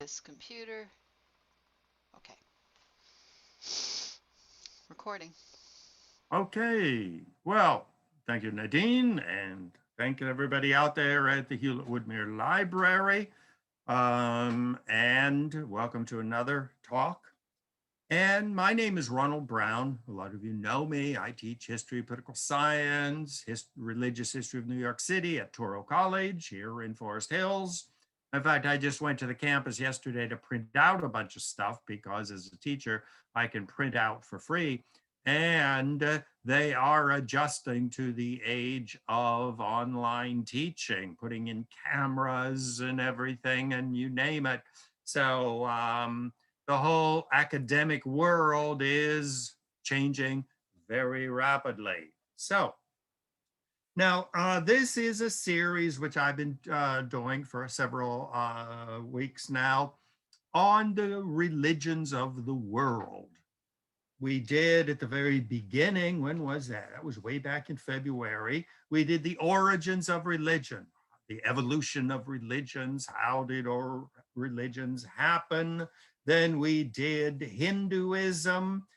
This computer. Okay. Recording. Okay, well, thank you, Nadine, and thank you everybody out there at the Hewlett-Woodmere Library. And welcome to another talk. And my name is Ronald Brown. A lot of you know me. I teach history, political science, religious history of New York City at Touro College here in Forest Hills. In fact, I just went to the campus yesterday to print out a bunch of stuff because as a teacher, I can print out for free. And they are adjusting to the age of online teaching, putting in cameras and everything, and you name it. So the whole academic world is changing very rapidly. So now, this is a series which I've been doing for several weeks now on the religions of the world. We did at the very beginning, when was that? That was way back in February. We did the origins of religion, the evolution of religions. How did religions happen? Then we did Hinduism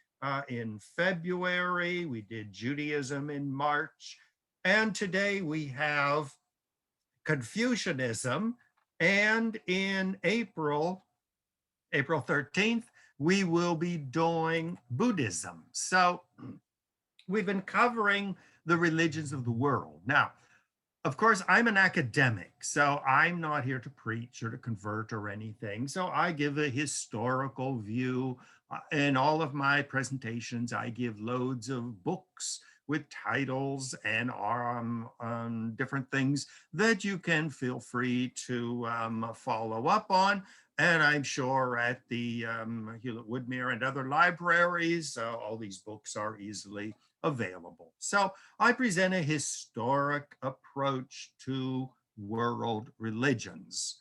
in February. We did Judaism in March. And today we have Confucianism. And in April 13th, we will be doing Buddhism. So we've been covering the religions of the world. Now, of course, I'm an academic, so I'm not here to preach or to convert or anything. So I give a historical view. In all of my presentations, I give loads of books with titles and different things that you can feel free to follow up on. And I'm sure at the Hewlett-Woodmere and other libraries, all these books are easily available. So I present a historic approach to world religions.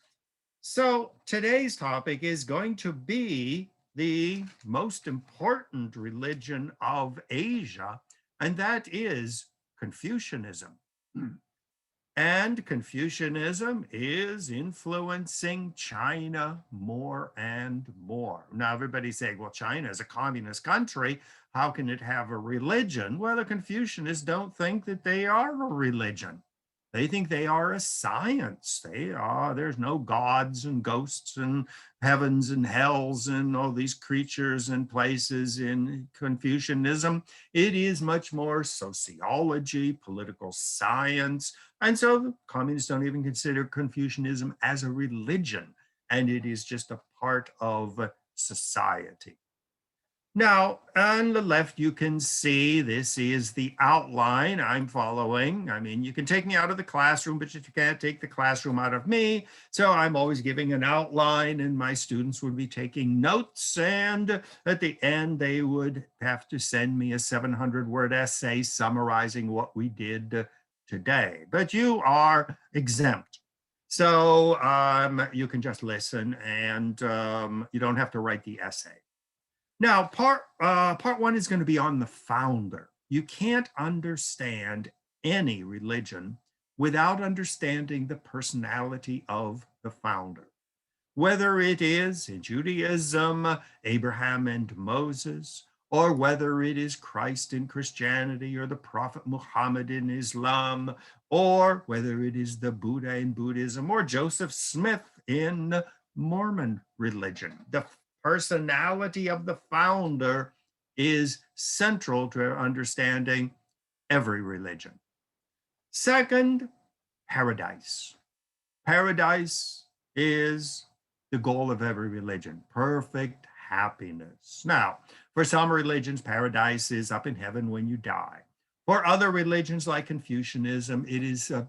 So today's topic is going to be the most important religion of Asia, and that is Confucianism. And Confucianism is influencing China more and more. Now, everybody's saying, well, China is a communist country. How can it have a religion? Well, the Confucianists don't think that they are a religion. They think they are a science. There's no gods and ghosts and heavens and hells and all these creatures and places in Confucianism. It is much more sociology, political science. And so the communists don't even consider Confucianism as a religion, and it is just a part of society. Now, on the left, you can see this is the outline I'm following. I mean, you can take me out of the classroom, but you can't take the classroom out of me. So I'm always giving an outline, and my students would be taking notes. And at the end, they would have to send me a 700-word essay summarizing what we did today. But you are exempt. So you can just listen, and you don't have to write the essay. Now, part one is going to be on the founder. You can't understand any religion without understanding the personality of the founder. Whether it is in Judaism, Abraham and Moses, or whether it is Christ in Christianity or the Prophet Muhammad in Islam, or whether it is the Buddha in Buddhism or Joseph Smith in Mormon religion. The personality of the founder is central to understanding every religion. Second, paradise. Paradise is the goal of every religion, perfect happiness. Now, for some religions, paradise is up in heaven when you die. For other religions like Confucianism, it is a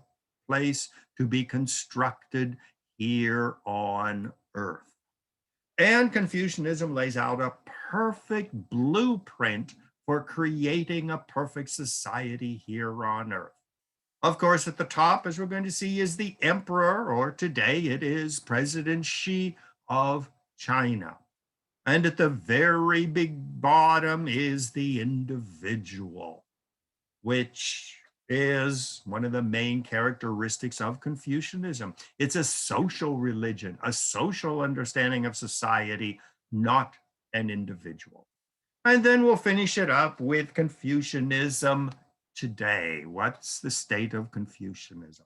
place to be constructed here on earth. And Confucianism lays out a perfect blueprint for creating a perfect society here on earth. Of course, at the top, as we're going to see, is the emperor, or today it is President Xi of China. And at the very big bottom is the individual, which is one of the main characteristics of Confucianism. It's a social religion, a social understanding of society, not an individual. And then we'll finish it up with Confucianism today. What's the state of Confucianism?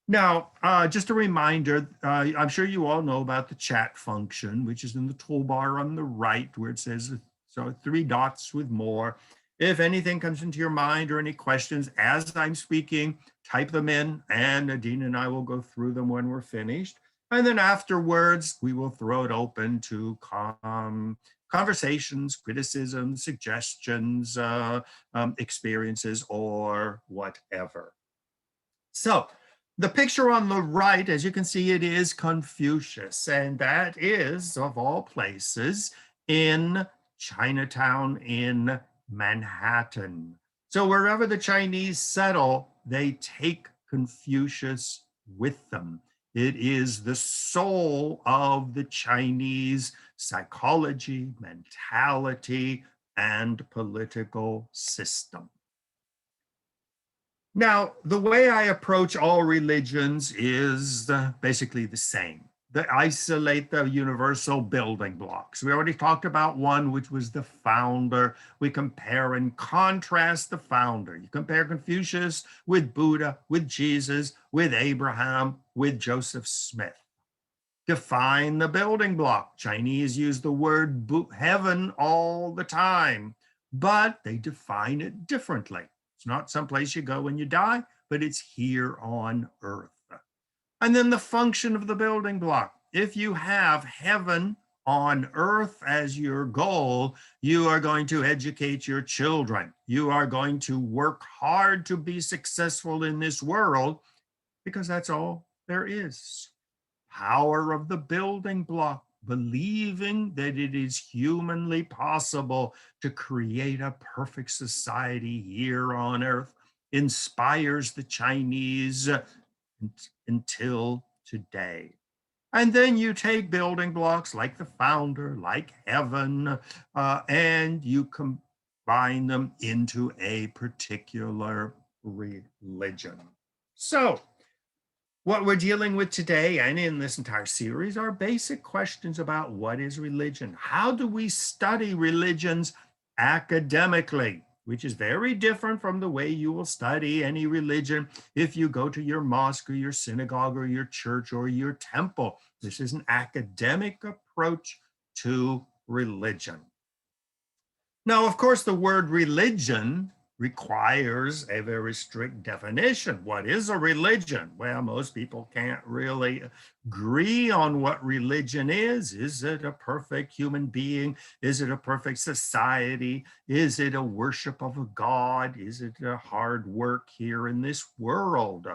Now, just a reminder, I'm sure you all know about the chat function, which is in the toolbar on the right where it says, so 3 dots with more. If anything comes into your mind or any questions as I'm speaking, type them in and Nadine and I will go through them when we're finished. And then afterwards, we will throw it open to conversations, criticisms, suggestions, experiences, or whatever. So the picture on the right, as you can see, it is Confucius, and that is, of all places, in Chinatown in Manhattan. So wherever the Chinese settle, they take Confucius with them. It is the soul of the Chinese psychology, mentality, and political system. Now, the way I approach all religions is basically the same. They isolate the universal building blocks. We already talked about one, which was the founder. We compare and contrast the founder. You compare Confucius with Buddha, with Jesus, with Abraham, with Joseph Smith. Define the building block. Chinese use the word heaven all the time, but they define it differently. It's not someplace you go when you die, but it's here on earth. And then the function of the building block. If you have heaven on earth as your goal, you are going to educate your children. You are going to work hard to be successful in this world because that's all there is. Power of the building block, believing that it is humanly possible to create a perfect society here on earth, inspires the Chinese until today. And then you take building blocks like the founder, like heaven, and you combine them into a particular religion. So, what we're dealing with today and in this entire series are basic questions about what is religion? How do we study religions academically, which is very different from the way you will study any religion if you go to your mosque or your synagogue or your church or your temple. This is an academic approach to religion. Now, of course, the word religion requires a very strict definition. What is a religion? Well, most people can't really agree on what religion is. Is it a perfect human being? Is it a perfect society? Is it a worship of a god? Is it a hard work here in this world?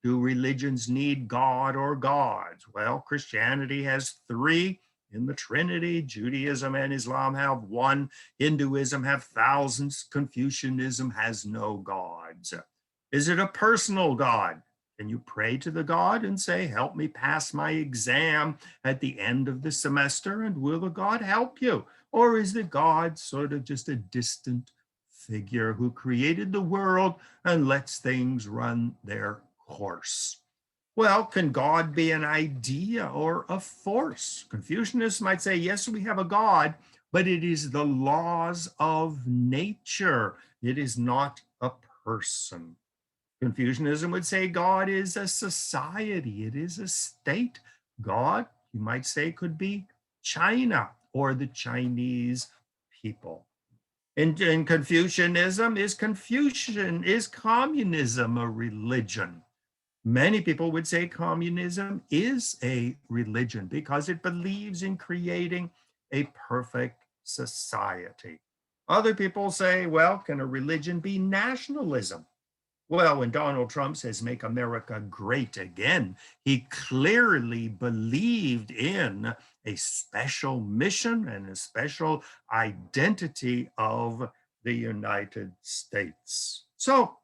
Do religions need God or gods? Well, Christianity has 3 in the Trinity. Judaism and Islam have 1. Hinduism have thousands. Confucianism has no gods. Is it a personal God? Can you pray to the God and say, help me pass my exam at the end of the semester, and will the God help you? Or is the God sort of just a distant figure who created the world and lets things run their course? Well, can God be an idea or a force? Confucianists might say, yes, we have a God, but it is the laws of nature. It is not a person. Confucianism would say God is a society. It is a state. God, you might say, could be China or the Chinese people. In Confucianism, is communism a religion? Many people would say communism is a religion because it believes in creating a perfect society. Other people say, well, can a religion be nationalism? Well, when Donald Trump says, make America great again, he clearly believed in a special mission and a special identity of the United States. So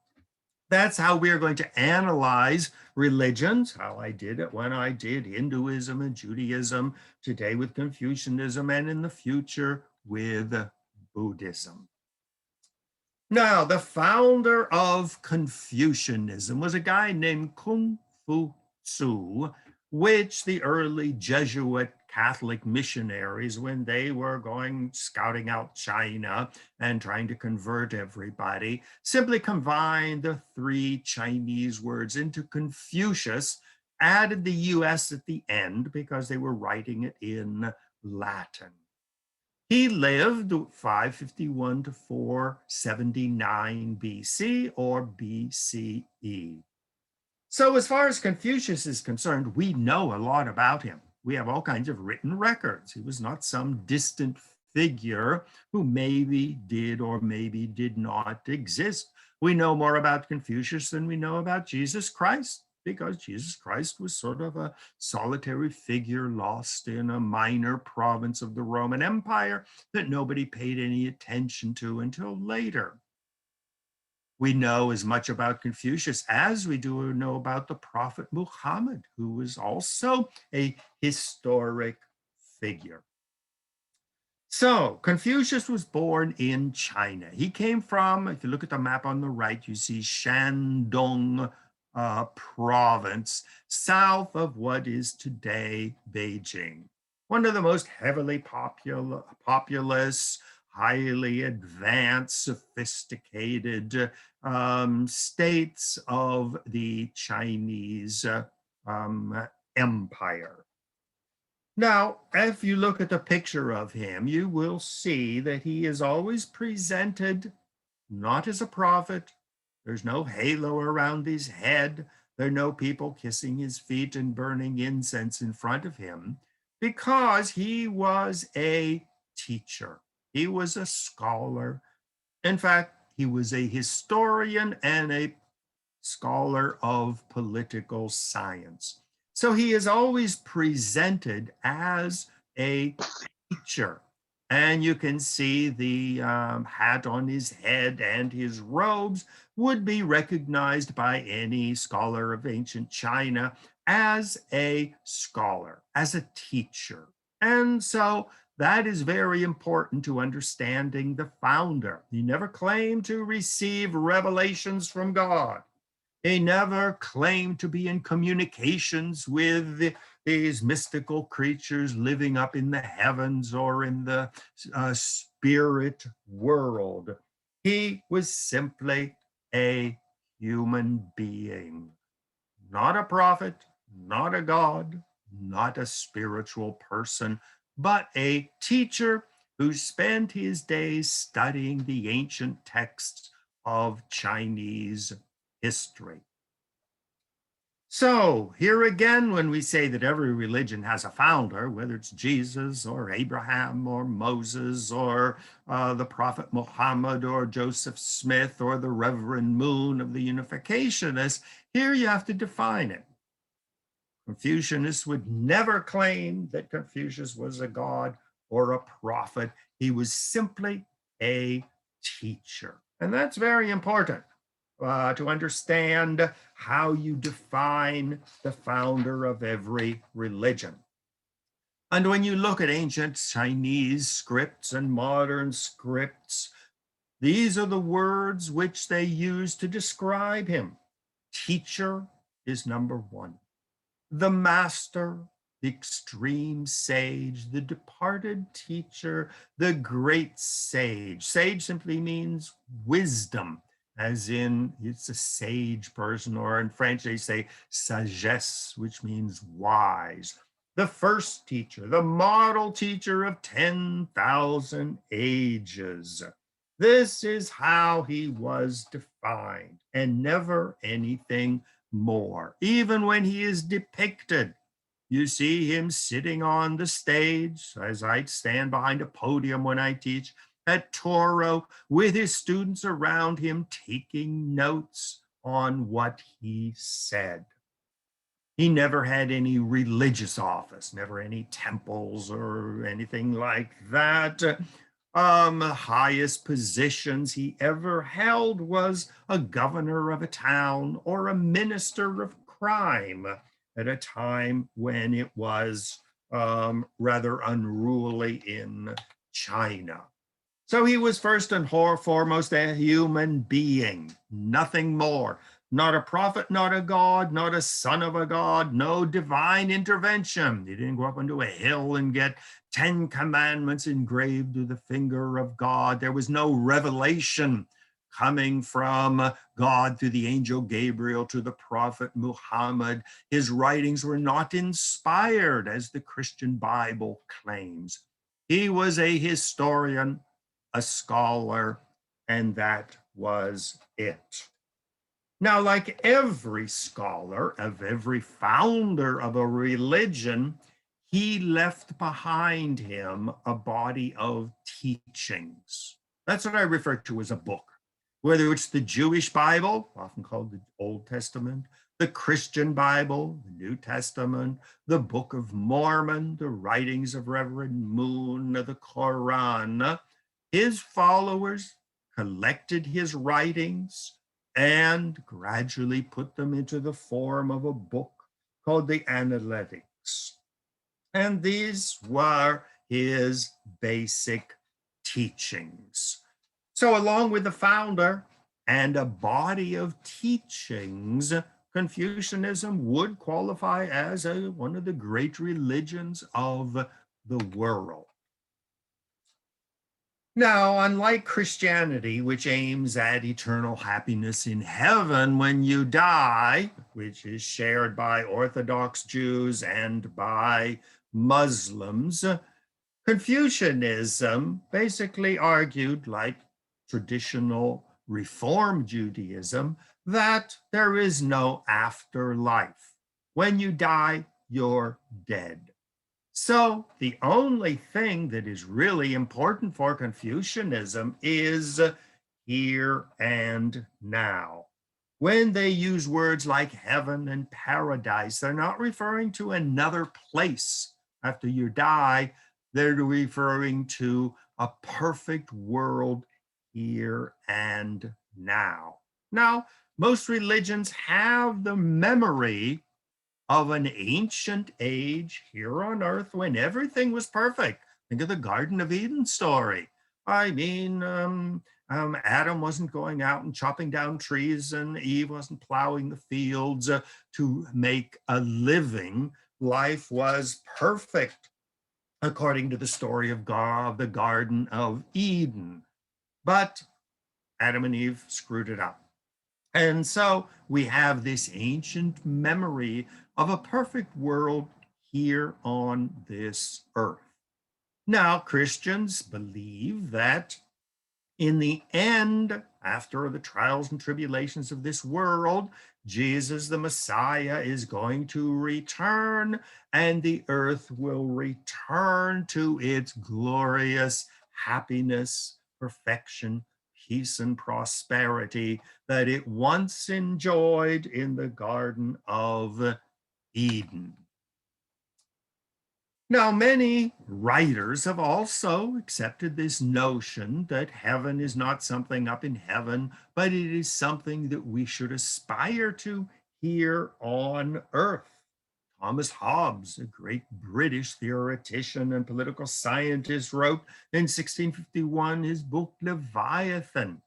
that's how we are going to analyze religions, how I did it when I did Hinduism and Judaism, today with Confucianism, and in the future with Buddhism. Now, the founder of Confucianism was a guy named Confucius, which the early Jesuit Catholic missionaries, when they were going scouting out China and trying to convert everybody, simply combined the three Chinese words into Confucius, added the US at the end because they were writing it in Latin. He lived 551 to 479 BC or BCE. So as far as Confucius is concerned, we know a lot about him. We have all kinds of written records. He was not some distant figure who maybe did or maybe did not exist. We know more about Confucius than we know about Jesus Christ, because Jesus Christ was sort of a solitary figure lost in a minor province of the Roman Empire that nobody paid any attention to until later. We know as much about Confucius as we do know about the prophet Muhammad, who was also a historic figure. So Confucius was born in China. He came from, if you look at the map on the right, you see Shandong province, south of what is today Beijing. One of the most heavily populous, highly advanced, sophisticated states of the Chinese empire. Now, if you look at the picture of him, you will see that he is always presented not as a prophet. There's no halo around his head. There are no people kissing his feet and burning incense in front of him, because he was a teacher. He was a scholar. In fact, he was a historian and a scholar of political science. So he is always presented as a teacher. And you can see the hat on his head and his robes would be recognized by any scholar of ancient China as a scholar, as a teacher. And so that is very important to understanding the founder. He never claimed to receive revelations from God. He never claimed to be in communications with these mystical creatures living up in the heavens or in the spirit world. He was simply a human being, not a prophet, not a god, not a spiritual person, but a teacher who spent his days studying the ancient texts of Chinese history. So here again, when we say that every religion has a founder, whether it's Jesus or Abraham or Moses or the prophet Muhammad or Joseph Smith or the Reverend Moon of the Unificationists, here you have to define it. Confucianists would never claim that Confucius was a god or a prophet. He was simply a teacher. And that's very important to understand how you define the founder of every religion. And when you look at ancient Chinese scripts and modern scripts, these are the words which they use to describe him. Teacher is number one. The master, the extreme sage, the departed teacher, the great sage. Sage simply means wisdom, as in it's a sage person, or in French they say sagesse, which means wise. The first teacher, the model teacher of 10,000 ages. This is how he was defined, and never anything more. Even when he is depicted, you see him sitting on the stage, as I stand behind a podium when I teach at Toro, with his students around him taking notes on what he said. He never had any religious office, never any temples or anything like that. Highest positions he ever held was a governor of a town or a minister of crime at a time when it was rather unruly in China. So he was first and foremost a human being, nothing more. Not a prophet, not a god, not a son of a god, no divine intervention. He didn't go up into a hill and get 10 commandments engraved with the finger of God. There was no revelation coming from God through the angel Gabriel to the prophet Muhammad. His writings were not inspired, as the Christian Bible claims. He was a historian, a scholar, and that was it. Now, like every scholar, of every founder of a religion, he left behind him a body of teachings. That's what I refer to as a book. Whether it's the Jewish Bible, often called the Old Testament, the Christian Bible, the New Testament, the Book of Mormon, the writings of Reverend Moon, the Quran, his followers collected his writings and gradually put them into the form of a book called the Analytics. And these were his basic teachings. So, along with the founder and a body of teachings, Confucianism would qualify as one of the great religions of the world. Now, unlike Christianity, which aims at eternal happiness in heaven when you die, which is shared by Orthodox Jews and by Muslims, Confucianism basically argued, like traditional Reform Judaism, that there is no afterlife. When you die, you're dead. So the only thing that is really important for Confucianism is here and now. When they use words like heaven and paradise, they're not referring to another place after you die. They're referring to a perfect world here and now. Now, most religions have the memory of an ancient age here on earth when everything was perfect. Think of the Garden of Eden story. I mean, Adam wasn't going out and chopping down trees, and Eve wasn't plowing the fields to make a living. Life was perfect according to the story of God, the Garden of Eden. But Adam and Eve screwed it up. And so we have this ancient memory of a perfect world here on this earth. Now, Christians believe that in the end, after the trials and tribulations of this world, Jesus, the Messiah, is going to return, and the earth will return to its glorious happiness, perfection, peace, and prosperity that it once enjoyed in the Garden of Eden. Now, many writers have also accepted this notion that heaven is not something up in heaven, but it is something that we should aspire to here on earth. Thomas Hobbes, a great British theoretician and political scientist, wrote in 1651 his book Leviathan,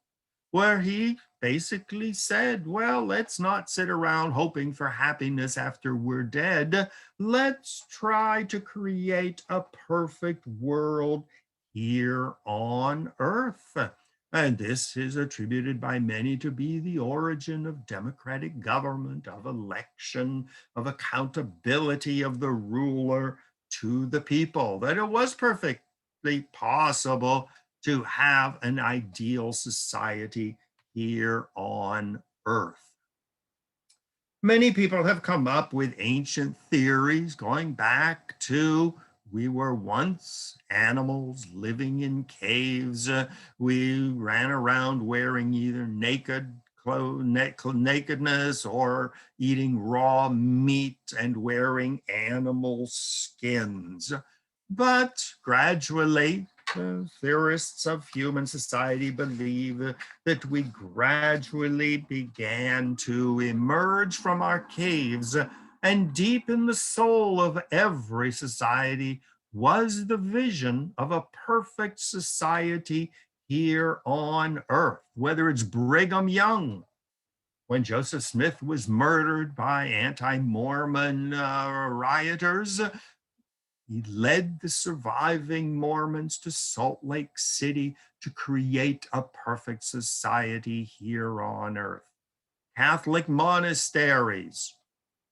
where he basically said, well, let's not sit around hoping for happiness after we're dead. Let's try to create a perfect world here on earth. And this is attributed by many to be the origin of democratic government, of election, of accountability of the ruler to the people, that it was perfectly possible to have an ideal society here on earth. Many people have come up with ancient theories going back to we were once animals living in caves. We ran around wearing either nakedness or eating raw meat and wearing animal skins. But gradually, theorists of human society believe that we gradually began to emerge from our caves, and deep in the soul of every society was the vision of a perfect society here on earth, whether it's Brigham Young, when Joseph Smith was murdered by anti-Mormon rioters. He led the surviving Mormons to Salt Lake City to create a perfect society here on earth. Catholic monasteries,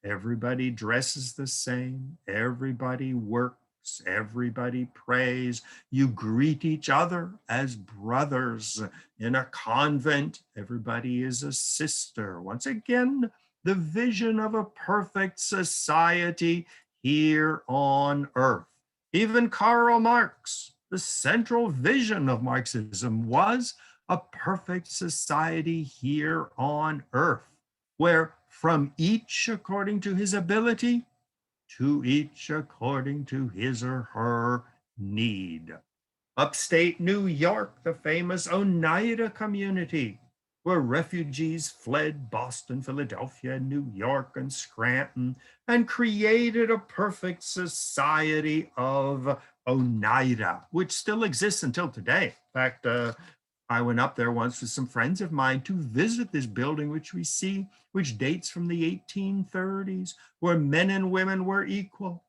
everybody dresses the same, everybody works, everybody prays. You greet each other as brothers. In a convent, everybody is a sister. Once again, the vision of a perfect society here on earth. Even Karl Marx, the central vision of Marxism was a perfect society here on earth, where from each according to his ability, to each according to his or her need. Upstate New York, the famous Oneida community, where refugees fled Boston, Philadelphia, New York, and Scranton, and created a perfect society of Oneida, which still exists until today. In fact, I went up there once with some friends of mine to visit this building, which we see, which dates from the 1830s, where men and women were equal.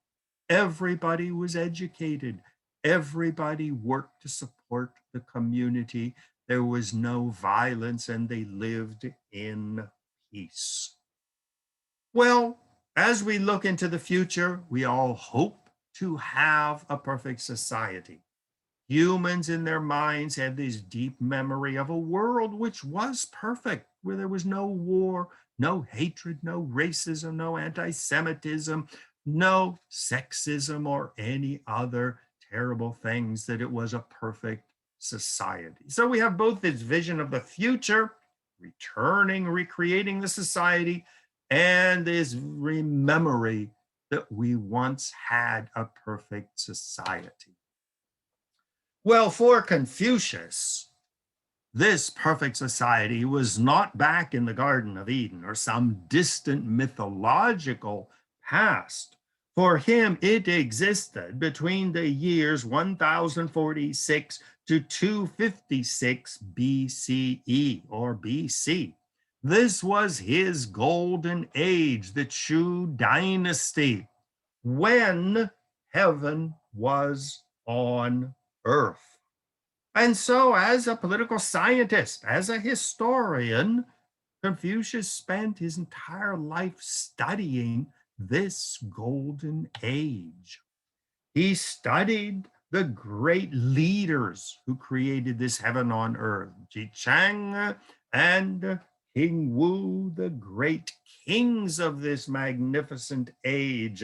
Everybody was educated. Everybody worked to support the community. There was no violence, and they lived in peace. Well, as we look into the future, we all hope to have a perfect society. Humans in their minds have this deep memory of a world which was perfect, where there was no war, no hatred, no racism, no anti-Semitism, no sexism, or any other terrible things, that it was a perfect society. So we have both this vision of the future, returning, recreating the society, and this memory that we once had a perfect society. Well, for Confucius, this perfect society was not back in the Garden of Eden or some distant mythological past. For him, it existed between the years 1046 to 256 BCE or BC. This was his golden age, the Chu dynasty, when heaven was on earth. And so, as a political scientist, as a historian, Confucius spent his entire life studying this golden age. He studied the great leaders who created this heaven on earth, Ji Chang and King Wu, the great kings of this magnificent age,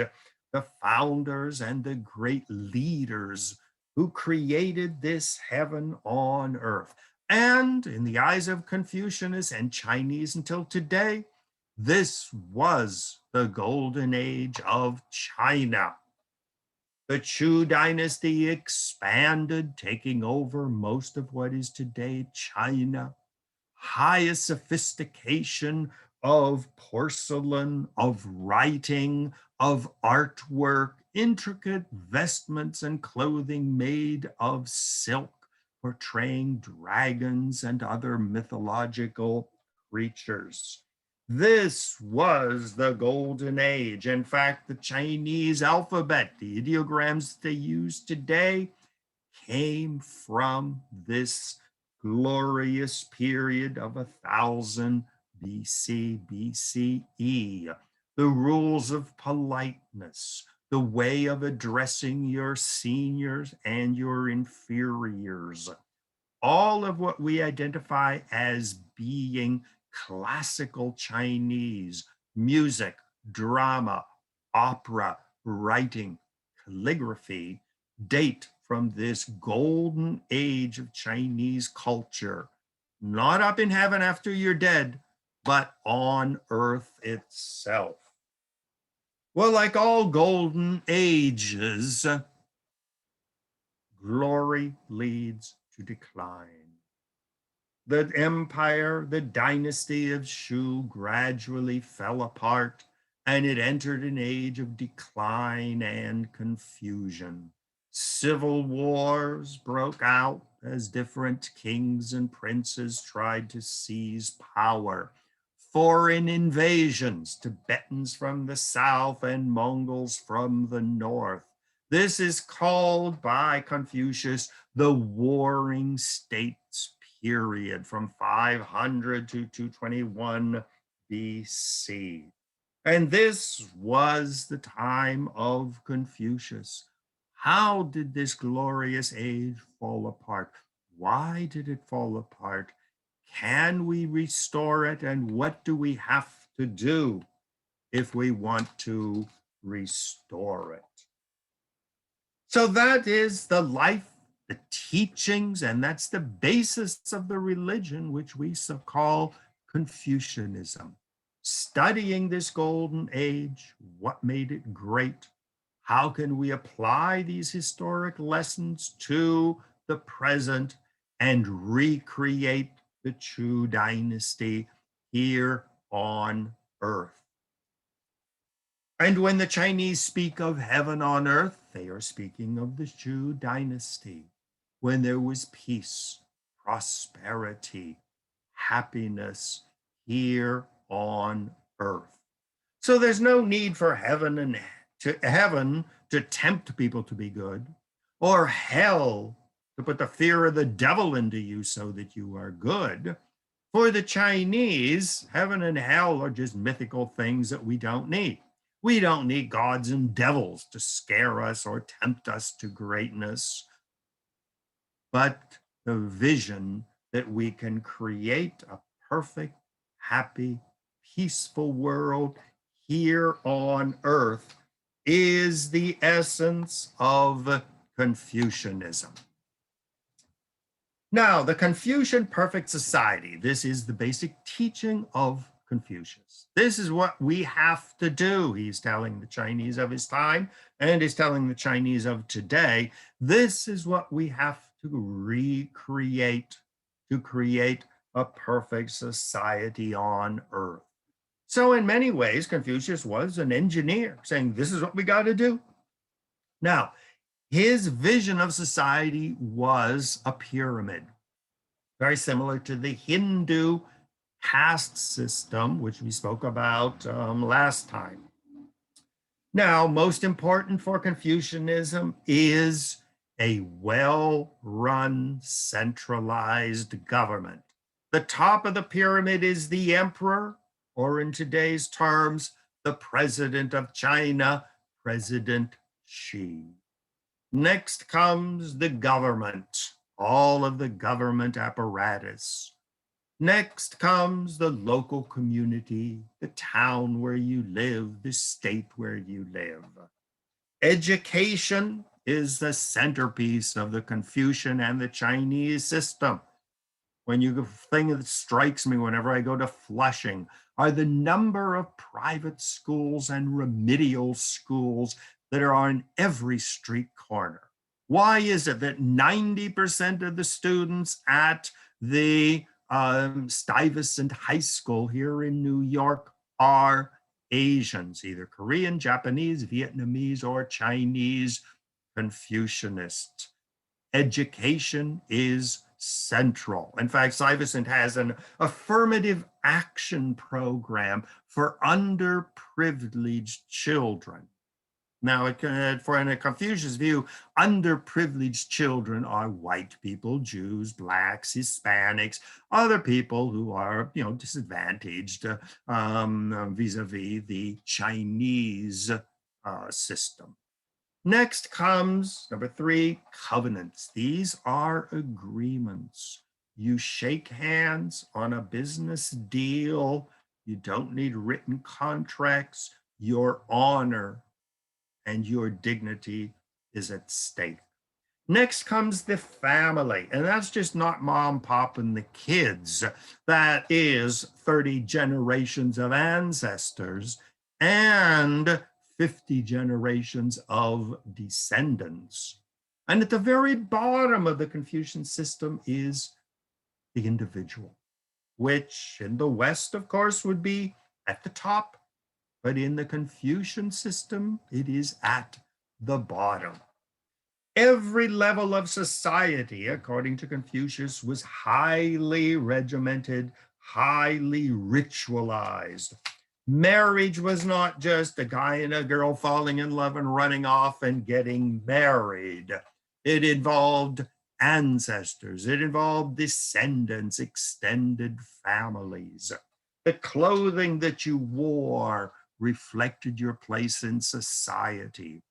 the founders and the great leaders who created this heaven on earth. And in the eyes of Confucianists and Chinese until today, this was the golden age of China. The Chu dynasty expanded, taking over most of what is today China. Highest sophistication of porcelain, of writing, of artwork, intricate vestments and clothing made of silk, portraying dragons and other mythological creatures. This was the golden age. In fact, the Chinese alphabet, the ideograms they use today, came from this glorious period of 1000 BC, BCE. The rules of politeness, the way of addressing your seniors and your inferiors, all of what we identify as being classical Chinese music, drama, opera, writing, calligraphy date from this golden age of Chinese culture, not up in heaven after you're dead, but on earth itself. Well, like all golden ages, glory leads to decline. The empire, the dynasty of Shu gradually fell apart, and it entered an age of decline and confusion. Civil wars broke out as different kings and princes tried to seize power. Foreign invasions, Tibetans from the south and Mongols from the north. This is called by Confucius the Warring States period from 500 to 221 BC. And this was the time of Confucius. How did this glorious age fall apart? Why did it fall apart? Can we restore it? And what do we have to do if we want to restore it? So that is the life, the teachings, and that's the basis of the religion, which we so call Confucianism. Studying this golden age, what made it great? How can we apply these historic lessons to the present and recreate the Chu dynasty here on earth? And when the Chinese speak of heaven on earth, they are speaking of the Chu dynasty, when there was peace, prosperity, happiness here on earth. So there's no need for heaven to tempt people to be good, or hell to put the fear of the devil into you so that you are good. For the Chinese, heaven and hell are just mythical things that we don't need. We don't need gods and devils to scare us or tempt us to greatness, but the vision that we can create a perfect, happy, peaceful world here on earth is the essence of Confucianism. Now, the Confucian perfect society, this is the basic teaching of Confucius. This is what we have to do, he's telling the Chinese of his time, and he's telling the Chinese of today. This is what we have to recreate to create a perfect society on earth. So in many ways, Confucius was an engineer saying, this is what we got to do. Now, his vision of society was a pyramid, very similar to the Hindu caste system, which we spoke about last time. Now, most important for Confucianism is a well-run, centralized government. The top of the pyramid is the emperor, or in today's terms, the president of China, President Xi. Next comes the government, all of the government apparatus. Next comes the local community, the town where you live, the state where you live. Education is the centerpiece of the Confucian and the Chinese system. When you thing that strikes me whenever I go to Flushing are the number of private schools and remedial schools that are on every street corner. Why is it that 90% of the students at the Stuyvesant High School here in New York are Asians, either Korean, Japanese, Vietnamese, or Chinese Confucianists? Education is central. In fact, Stuyvesant has an affirmative action program for underprivileged children. Now, for in a Confucius view, underprivileged children are white people, Jews, blacks, Hispanics, other people who are, disadvantaged vis-a-vis the Chinese system. Next comes number 3, covenants. These are agreements. You shake hands on a business deal. You don't need written contracts. Your honor and your dignity is at stake. Next comes the family, and that's just not mom, pop, and the kids. That is 30 generations of ancestors and 50 generations of descendants. And at the very bottom of the Confucian system is the individual, which in the West, of course, would be at the top. But in the Confucian system, it is at the bottom. Every level of society, according to Confucius, was highly regimented, highly ritualized. Marriage was not just a guy and a girl falling in love and running off and getting married. It involved ancestors, it involved descendants, extended families. The clothing that you wore reflected your place in society.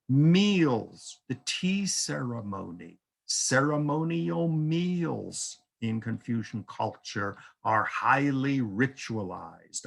Meals, the tea ceremony, ceremonial meals in Confucian culture are highly ritualized.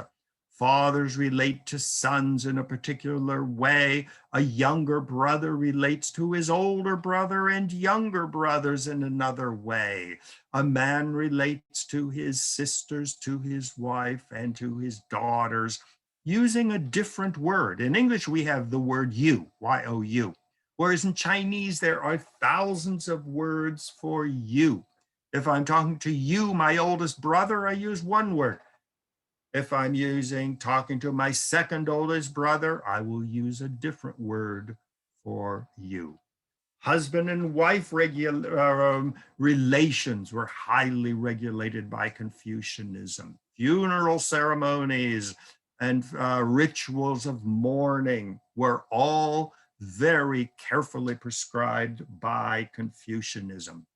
Fathers relate to sons in a particular way. A younger brother relates to his older brother and younger brothers in another way. A man relates to his sisters, to his wife, and to his daughters using a different word. In English, we have the word you, Y-O-U. Whereas in Chinese, there are thousands of words for you. If I'm talking to you, my oldest brother, I use one word. If I'm talking to my second oldest brother, I will use a different word for you. Husband and wife relations were highly regulated by Confucianism. Funeral ceremonies and rituals of mourning were all very carefully prescribed by Confucianism.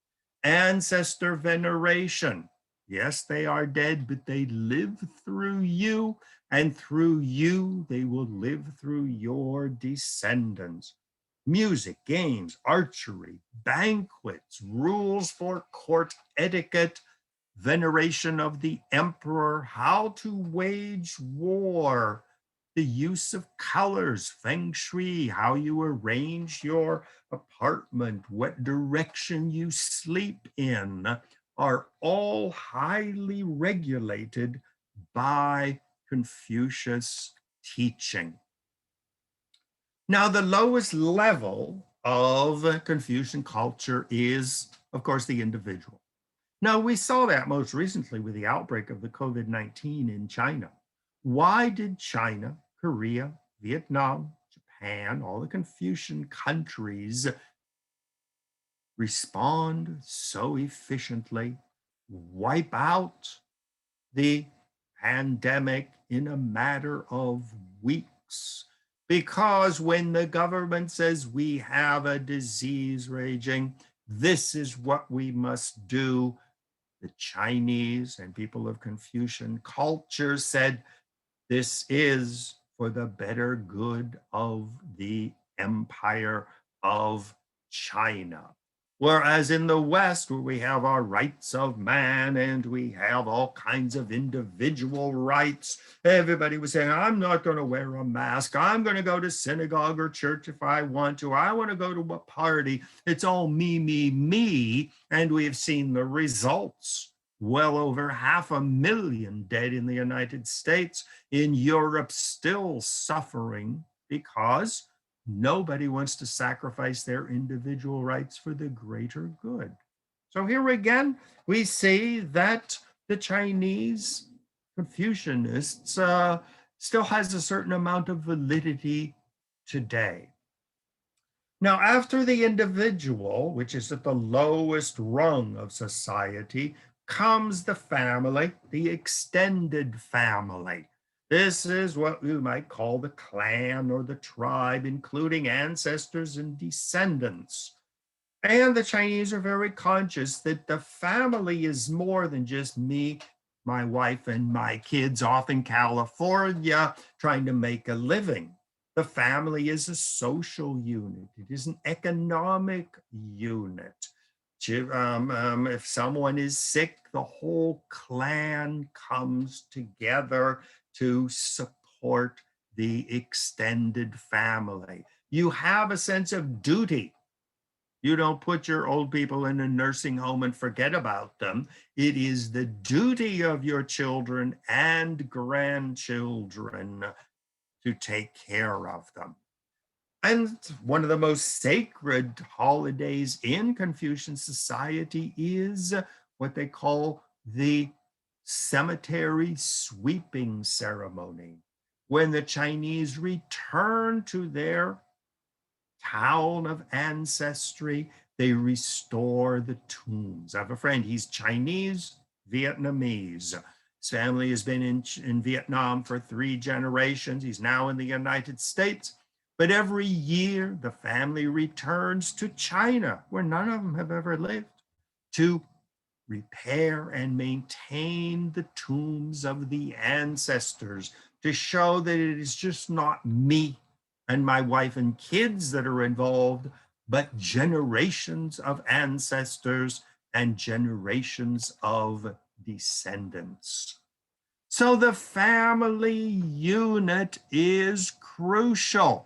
Ancestor veneration. Yes, they are dead, but they live through you, and through you, they will live through your descendants. Music, games, archery, banquets, rules for court etiquette, veneration of the emperor, how to wage war, the use of colors, feng shui, how you arrange your apartment, what direction you sleep in, are all highly regulated by Confucius teaching. Now, the lowest level of Confucian culture is, of course, the individual. Now, we saw that most recently with the outbreak of the COVID-19 in China. Why did China, Korea, Vietnam, Japan, all the Confucian countries respond so efficiently, wipe out the pandemic in a matter of weeks? Because when the government says we have a disease raging, this is what we must do, the Chinese and people of Confucian culture said, this is for the better good of the empire of China. Whereas in the West, where we have our rights of man and we have all kinds of individual rights, everybody was saying, I'm not going to wear a mask. I'm going to go to synagogue or church if I want to. I want to go to a party. It's all me, me, me. And we have seen the results. Well over 500,000 dead in the United States, in Europe still suffering because nobody wants to sacrifice their individual rights for the greater good. So here again, we see that the Chinese Confucianists still has a certain amount of validity today. Now, after the individual, which is at the lowest rung of society, comes the family, the extended family. This is what you might call the clan or the tribe, including ancestors and descendants. And the Chinese are very conscious that the family is more than just me, my wife, and my kids off in California trying to make a living. The family is a social unit. It is an economic unit. If someone is sick, the whole clan comes together to support the extended family. You have a sense of duty. You don't put your old people in a nursing home and forget about them. It is the duty of your children and grandchildren to take care of them. And one of the most sacred holidays in Confucian society is what they call the cemetery sweeping ceremony, when the Chinese return to their town of ancestry, they restore the tombs. I have a friend, he's Chinese, Vietnamese. His family has been in Vietnam for 3 generations. He's now in the United States. But every year, the family returns to China, where none of them have ever lived, to repair and maintain the tombs of the ancestors, to show that it is just not me and my wife and kids that are involved, but generations of ancestors and generations of descendants. So the family unit is crucial.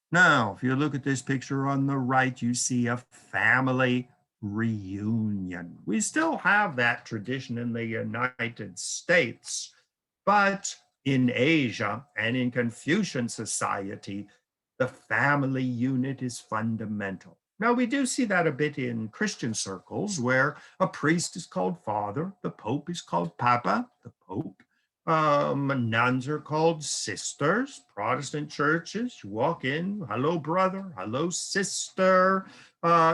Now, if you look at this picture on the right, you see a family reunion. We still have that tradition in the United States, but in Asia and in Confucian society, the family unit is fundamental. Now, we do see that a bit in Christian circles where a priest is called father, the Pope is called Papa, the Pope. Nuns are called sisters. Protestant churches, you walk in, hello, brother, hello, sister.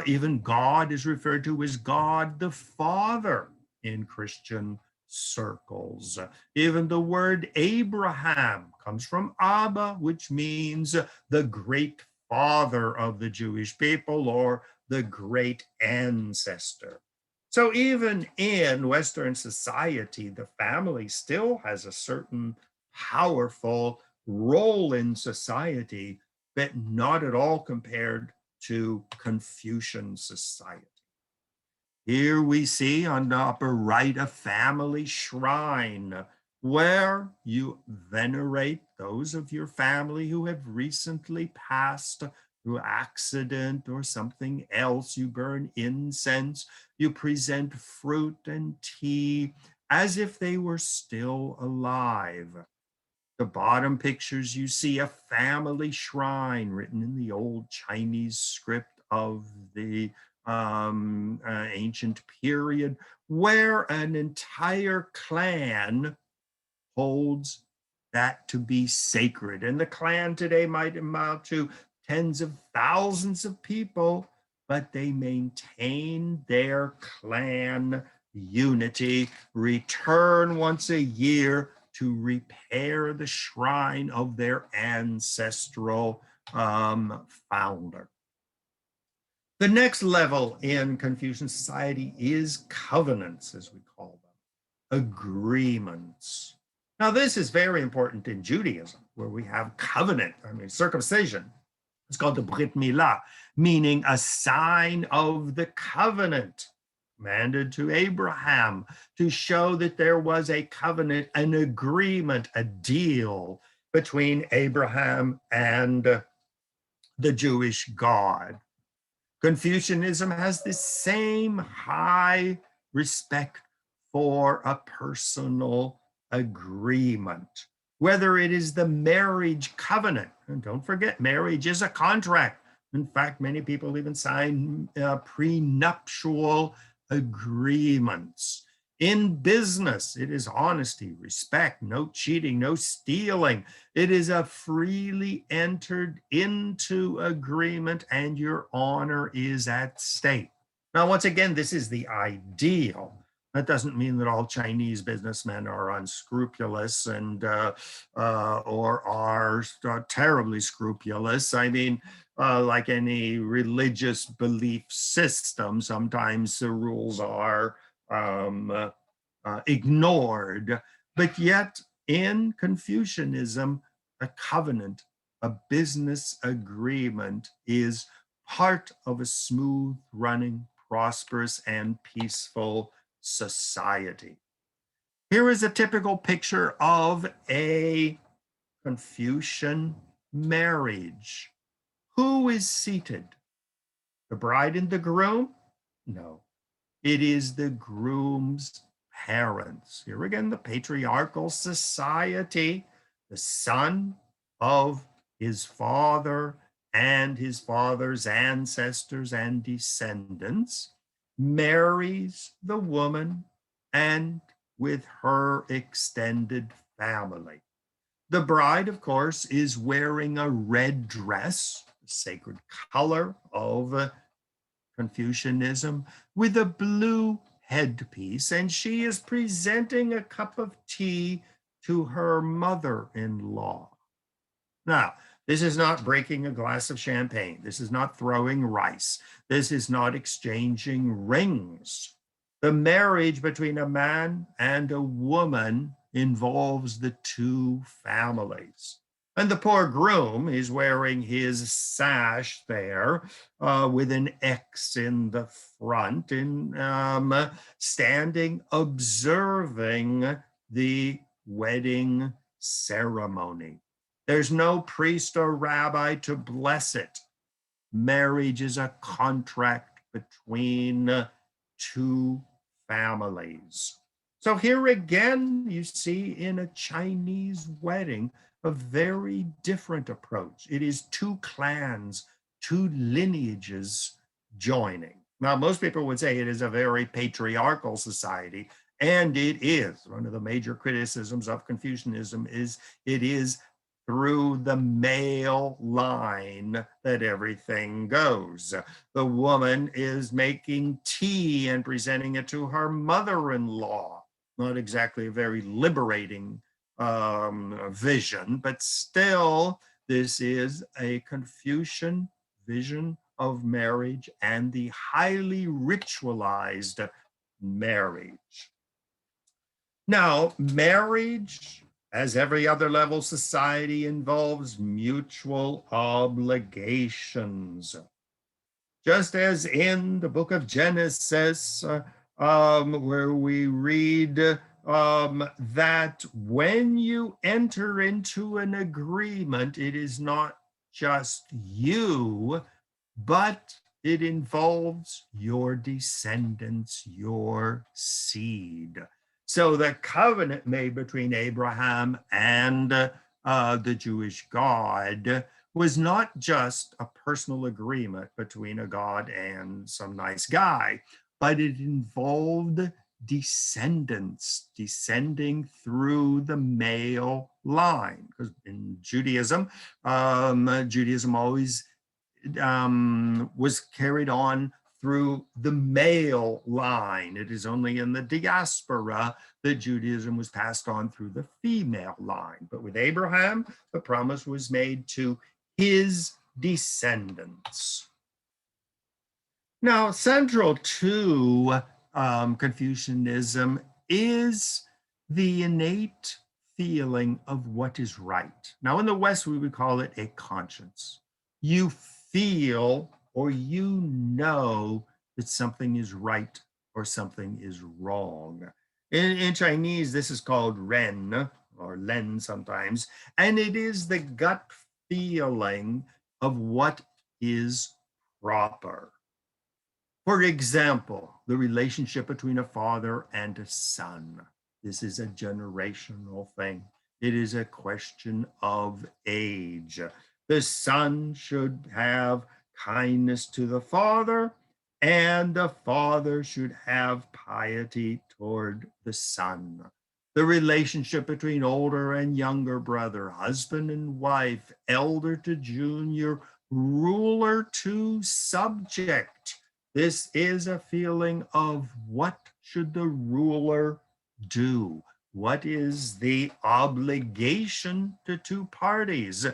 Even God is referred to as God the Father in Christian circles. Even the word Abraham comes from Abba, which means the great father of the Jewish people or the great ancestor. So even in Western society, the family still has a certain powerful role in society, but not at all compared to Confucian society. Here we see on the upper right a family shrine where you venerate those of your family who have recently passed through accident or something else. You burn incense, you present fruit and tea as if they were still alive. The bottom pictures, you see a family shrine written in the old Chinese script of the ancient period, where an entire clan holds that to be sacred. And the clan today might amount to tens of thousands of people, but they maintain their clan unity, return once a year to repair the shrine of their ancestral founder. The next level in Confucian society is covenants, as we call them, agreements. Now, this is very important in Judaism, where we have covenant, circumcision. It's called the Brit Milah, meaning a sign of the covenant commanded to Abraham to show that there was a covenant, an agreement, a deal between Abraham and the Jewish God. Confucianism has the same high respect for a personal agreement, whether it is the marriage covenant. And don't forget, marriage is a contract. In fact, many people even sign prenuptial agreements. In business, it is honesty, respect, no cheating, no stealing. It is a freely entered into agreement and your honor is at stake. Now, once again, this is the ideal. That doesn't mean that all Chinese businessmen are unscrupulous and or are terribly scrupulous. I mean, like any religious belief system, sometimes the rules are ignored. But yet, in Confucianism, a covenant, a business agreement, is part of a smooth running, prosperous, and peaceful society. Here is a typical picture of a Confucian marriage. Who is seated? The bride and the groom? No, it is the groom's parents. Here again, the patriarchal society, the son of his father and his father's ancestors and descendants, marries the woman and with her extended family. The bride, of course, is wearing a red dress. the sacred color of Confucianism, with a blue headpiece, and she is presenting a cup of tea to her mother-in-law. Now, this is not breaking a glass of champagne. This is not throwing rice. This is not exchanging rings. The marriage between a man and a woman involves the two families. And the poor groom is wearing his sash there with an X in the front and standing observing the wedding ceremony. There's no priest or rabbi to bless it. Marriage is a contract between two families. So here again, you see in a Chinese wedding, a very different approach. It is two clans, two lineages joining. Now, most people would say it is a very patriarchal society, and it is. One of the major criticisms of Confucianism is it is through the male line that everything goes. The woman is making tea and presenting it to her mother-in-law. Not exactly a very liberating vision, but still, this is a Confucian vision of marriage and the highly ritualized marriage. Now, marriage, as every other level society, involves mutual obligations. Just as in the book of Genesis, where we read that when you enter into an agreement, it is not just you, but it involves your descendants, your seed. So the covenant made between Abraham and the Jewish God was not just a personal agreement between a God and some nice guy, but it involved descendants descending through the male line. Because in Judaism, Judaism always was carried on through the male line. It is only in the diaspora that Judaism was passed on through the female line. But with Abraham, the promise was made to his descendants. Now, central to Confucianism is the innate feeling of what is right. Now, in the West, we would call it a conscience. You feel or you know that something is right or something is wrong. In Chinese, this is called ren or len sometimes, and it is the gut feeling of what is proper. For example, the relationship between a father and a son. This is a generational thing. It is a question of age. The son should have kindness to the father, and the father should have piety toward the son. The relationship between older and younger brother, husband and wife, elder to junior, ruler to subject. This is a feeling of what should the ruler do? What is the obligation to two parties?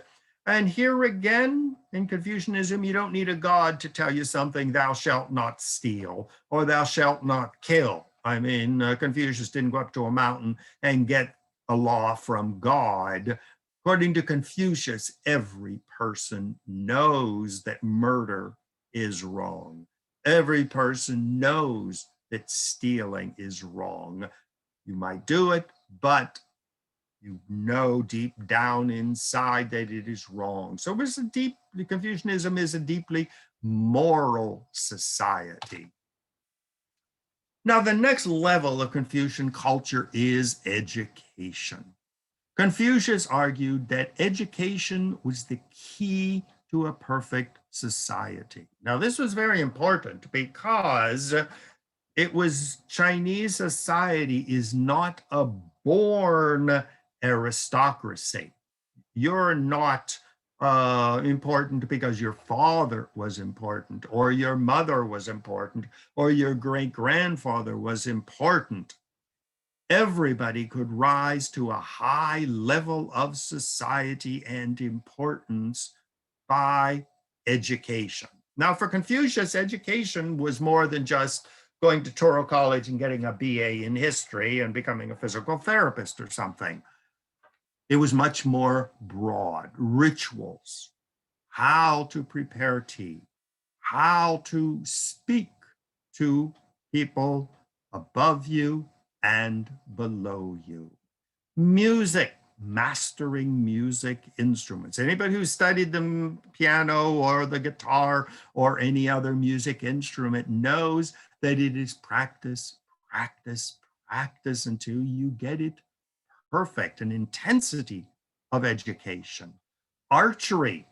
And here again, in Confucianism, you don't need a god to tell you something, thou shalt not steal, or thou shalt not kill. I mean, Confucius didn't go up to a mountain and get a law from God. According to Confucius, every person knows that murder is wrong. Every person knows that stealing is wrong. You might do it, but you know deep down inside that it is wrong. So Confucianism is a deeply moral society. Now, the next level of Confucian culture is education. Confucius argued that education was the key to a perfect society. Now, this was very important because it was Chinese society is not a born aristocracy. You're not important because your father was important, or your mother was important, or your great-grandfather was important. Everybody could rise to a high level of society and importance by education. Now, for Confucius, education was more than just going to Touro College and getting a BA in history and becoming a physical therapist or something. It was much more broad. Rituals, how to prepare tea, how to speak to people above you and below you. Music, mastering music instruments. Anybody who studied the piano or the guitar or any other music instrument knows that it is practice, practice, practice until you get it perfect, an intensity of education. Archery,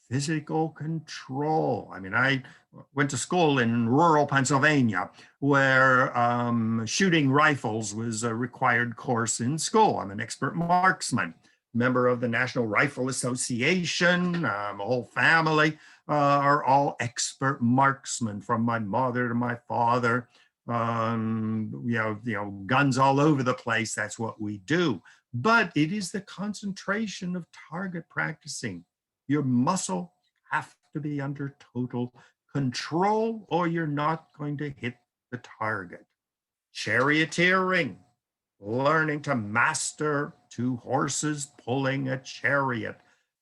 physical control. I mean, I went to school in rural Pennsylvania where shooting rifles was a required course in school. I'm an expert marksman, member of the National Rifle Association. My whole family are all expert marksmen, from my mother to my father. Guns all over the place. That's what we do. But it is the concentration of target practicing. Your muscle have to be under total control, or you're not going to hit the target. Charioteering, learning to master 2 horses pulling a chariot.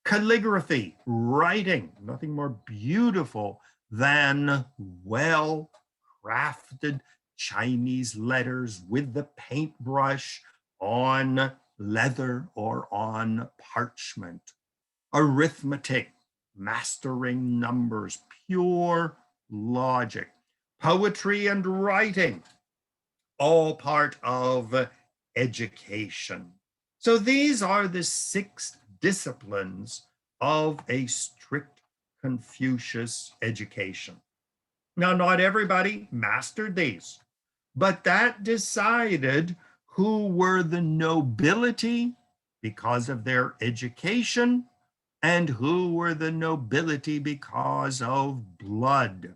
Calligraphy, writing, nothing more beautiful than well-crafted Chinese letters with the paintbrush on leather or on parchment. Arithmetic, mastering numbers, pure logic. Poetry and writing, all part of education. So these are the 6 disciplines of a strict Confucius education. Now, not everybody mastered these, but that decided who were the nobility because of their education and who were the nobility because of blood.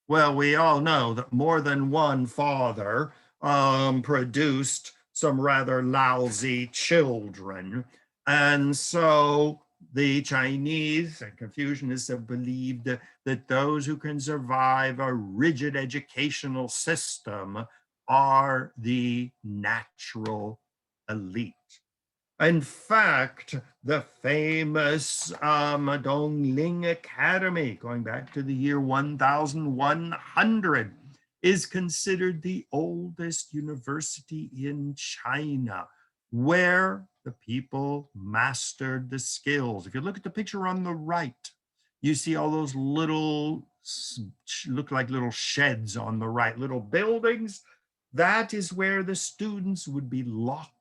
Well, we all know that more than one father produced some rather lousy children. And so the Chinese and Confucianists have believed that those who can survive a rigid educational system are the natural elite. In fact, the famous Madong Ling Academy, going back to the year 1100, is considered the oldest university in China, where the people mastered the skills. If you look at the picture on the right, you see all those little, look like little sheds on the right, little buildings. That is where the students would be locked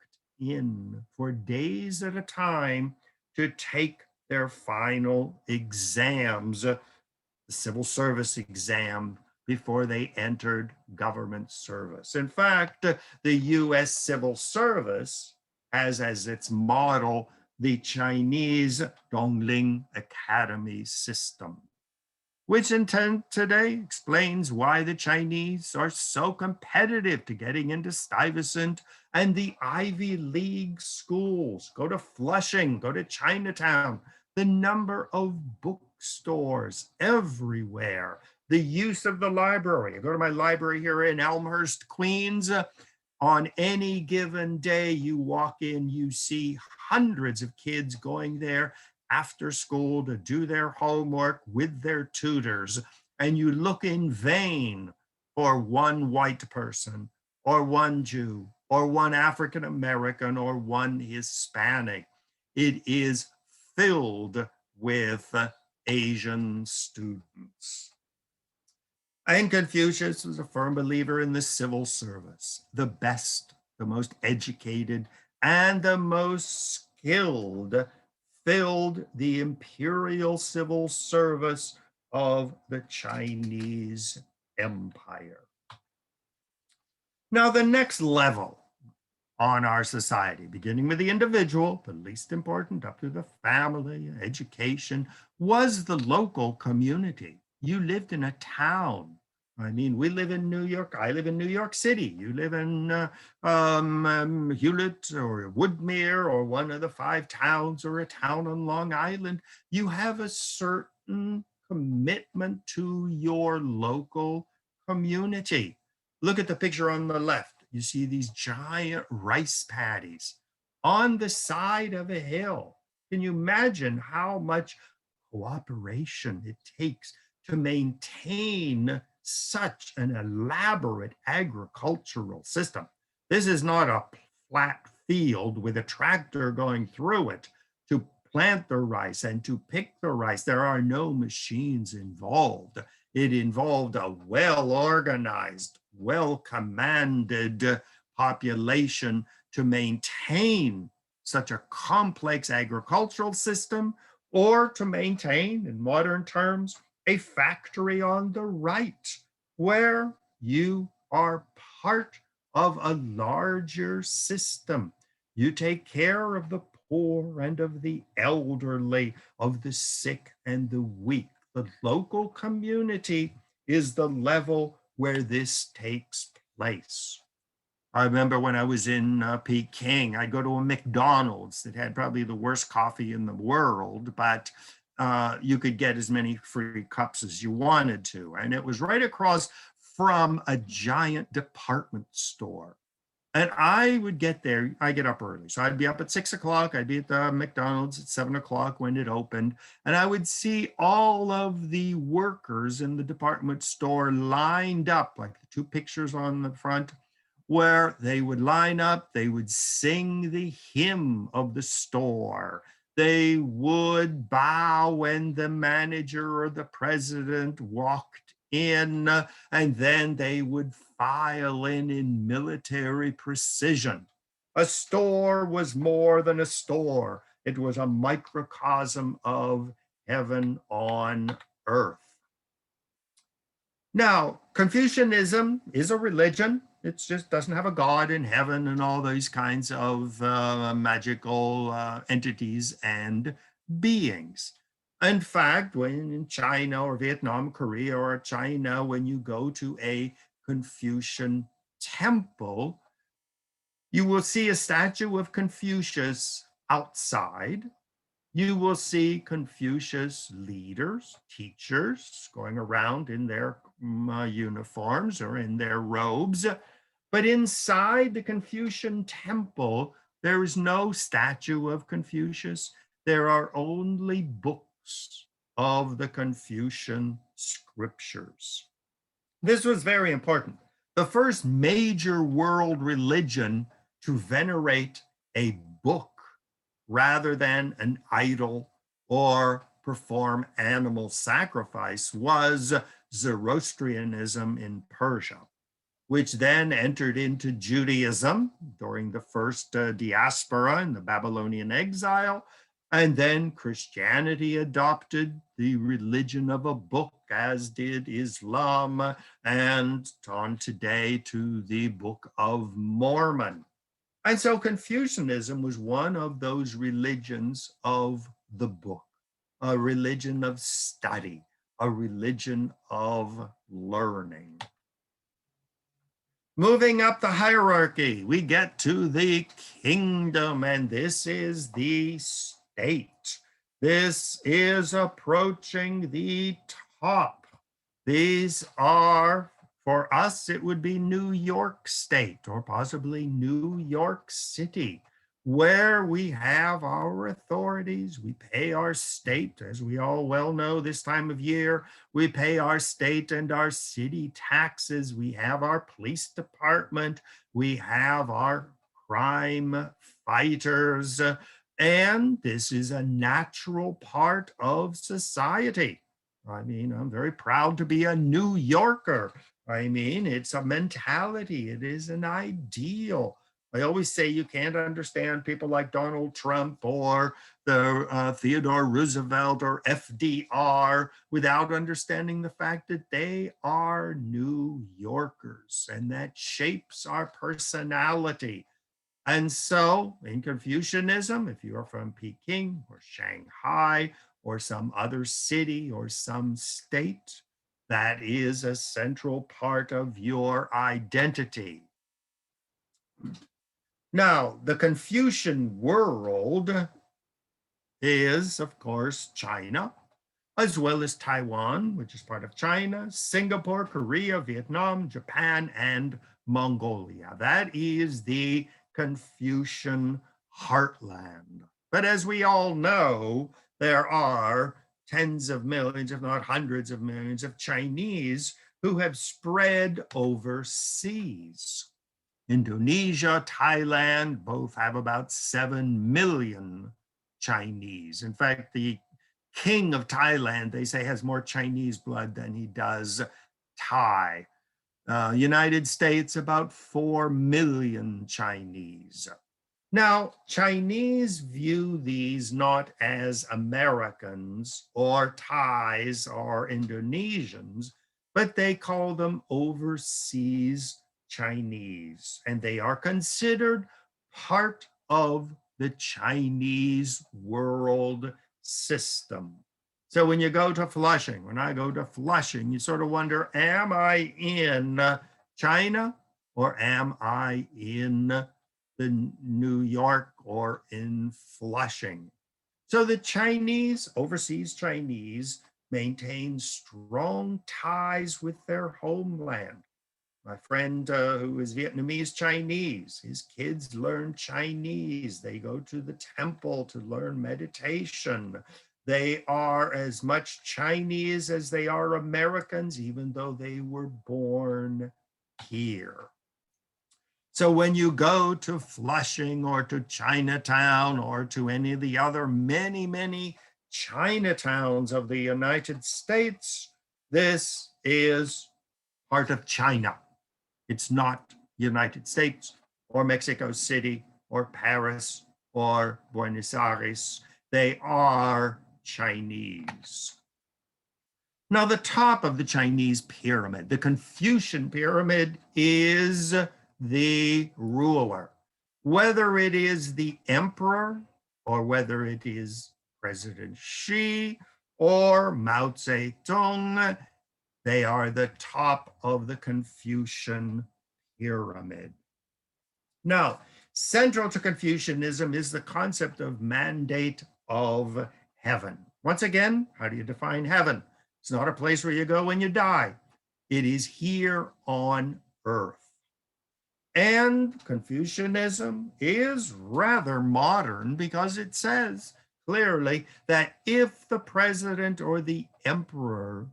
in for days at a time to take their final exams, the civil service exam, before they entered government service. In fact, the US Civil Service has as its model the Chinese Dongling Academy system, which intent today explains why the Chinese are so competitive to getting into Stuyvesant and the Ivy League schools. Go to Flushing, go to Chinatown, the number of bookstores everywhere, the use of the library. I go to my library here in Elmhurst, Queens. On any given day, you walk in, you see hundreds of kids going there after school to do their homework with their tutors, and you look in vain for one white person or one Jew or one African American or one Hispanic. It is filled with Asian students. And Confucius was a firm believer in the civil service, the best, the most educated, and the most skilled filled the imperial civil service of the Chinese Empire. Now, the next level on our society, beginning with the individual, the least important, up to the family, education, was the local community. You lived in a town. I mean, we live in New York. I live in New York City. You live in Hewlett or Woodmere or one of the 5 towns or a town on Long Island. You have a certain commitment to your local community. Look at the picture on the left. You see these giant rice paddies on the side of a hill. Can you imagine how much cooperation it takes to maintain such an elaborate agricultural system? This is not a flat field with a tractor going through it to plant the rice and to pick the rice. There are no machines involved. It involved a well-organized, well-commanded population to maintain such a complex agricultural system, or to maintain, in modern terms, a factory on the right, where you are part of a larger system. You take care of the poor and of the elderly, of the sick and the weak. The local community is the level where this takes place. I remember when I was in Peking, I'd go to a McDonald's that had probably the worst coffee in the world, but you could get as many free cups as you wanted to. And it was right across from a giant department store. And I would get there, I get up early. So I'd be up at 6 o'clock. I'd be at the McDonald's at 7 o'clock when it opened. And I would see all of the workers in the department store lined up, like the 2 pictures on the front, where they would line up, they would sing the hymn of the store. They would bow when the manager or the president walked in, and then they would file in military precision. A store was more than a store. It was a microcosm of heaven on earth. Now, Confucianism is a religion. It just doesn't have a God in heaven and all those kinds of magical entities and beings. In fact, when in China or Vietnam, Korea or China, when you go to a Confucian temple, you will see a statue of Confucius outside. You will see Confucius leaders, teachers going around in their uniforms or in their robes. But inside the Confucian temple, there is no statue of Confucius. There are only books of the Confucian scriptures. This was very important. The first major world religion to venerate a book rather than an idol or perform animal sacrifice was Zoroastrianism in Persia, which then entered into Judaism during the first diaspora in the Babylonian exile. And then Christianity adopted the religion of a book, as did Islam, and on today to the Book of Mormon. And so Confucianism was one of those religions of the book, a religion of study, a religion of learning. Moving up the hierarchy, we get to the kingdom, and this is the state. This is approaching the top. These are, for us, it would be New York State or possibly New York City, where we have our authorities. We pay our state, as we all well know this time of year. We pay our state and our city taxes. We have our police department. We have our crime fighters. And this is a natural part of society. I mean, I'm very proud to be a New Yorker. I mean, it's a mentality. It is an ideal. I always say you can't understand people like Donald Trump or the Theodore Roosevelt or FDR without understanding the fact that they are New Yorkers, and that shapes our personality. And so in Confucianism, if you are from Peking or Shanghai or some other city or some state, that is a central part of your identity. Now, the Confucian world is, of course, China, as well as Taiwan, which is part of China, Singapore, Korea, Vietnam, Japan, and Mongolia. That is the Confucian Heartland. But as we all know, there are tens of millions, if not hundreds of millions, of Chinese who have spread overseas. Indonesia, Thailand both have about 7 million Chinese. In fact, the king of Thailand, they say, has more Chinese blood than he does Thai. United States, about 4 million Chinese. Now, Chinese view these not as Americans or Thais or Indonesians, but they call them overseas Chinese, and they are considered part of the Chinese world system. So when you go to Flushing, when I go to Flushing, you sort of wonder, am I in China or am I in the New York or in Flushing? So the Chinese, overseas Chinese, maintain strong ties with their homeland. My friend who is Vietnamese Chinese, his kids learn Chinese. They go to the temple to learn meditation. They are as much Chinese as they are Americans, even though they were born here. So when you go to Flushing or to Chinatown or to any of the other many Chinatowns of the United States, this is part of China. It's not United States or Mexico City or Paris or Buenos Aires. They are Chinese. Now, the top of the Chinese pyramid, the Confucian pyramid, is the ruler. Whether it is the emperor or whether it is President Xi or Mao Zedong, they are the top of the Confucian pyramid. Now, central to Confucianism is the concept of mandate of heaven. Once again, how do you define heaven? It's not a place where you go when you die. It is here on earth. And Confucianism is rather modern because it says clearly that if the president or the emperor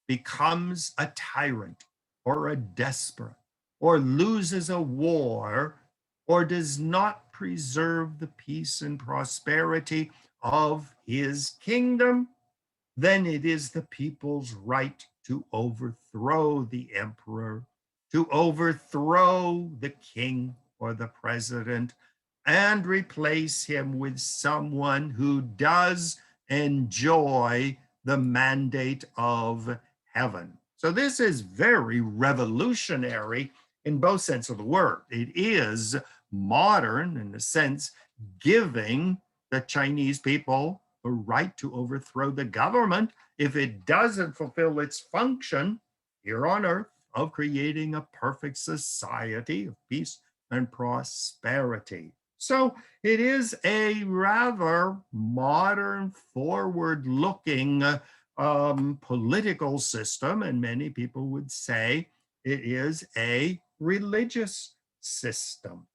becomes a tyrant or a despot or loses a war or does not preserve the peace and prosperity of his kingdom, then it is the people's right to overthrow the emperor, to overthrow the king or the president, and replace him with someone who does enjoy the mandate of heaven. So this is very revolutionary in both sense of the word. It is modern in the sense giving the Chinese people the right to overthrow the government if it doesn't fulfill its function here on earth of creating a perfect society of peace and prosperity. So it is a rather modern, forward-looking political system, and many people would say it is a religious system.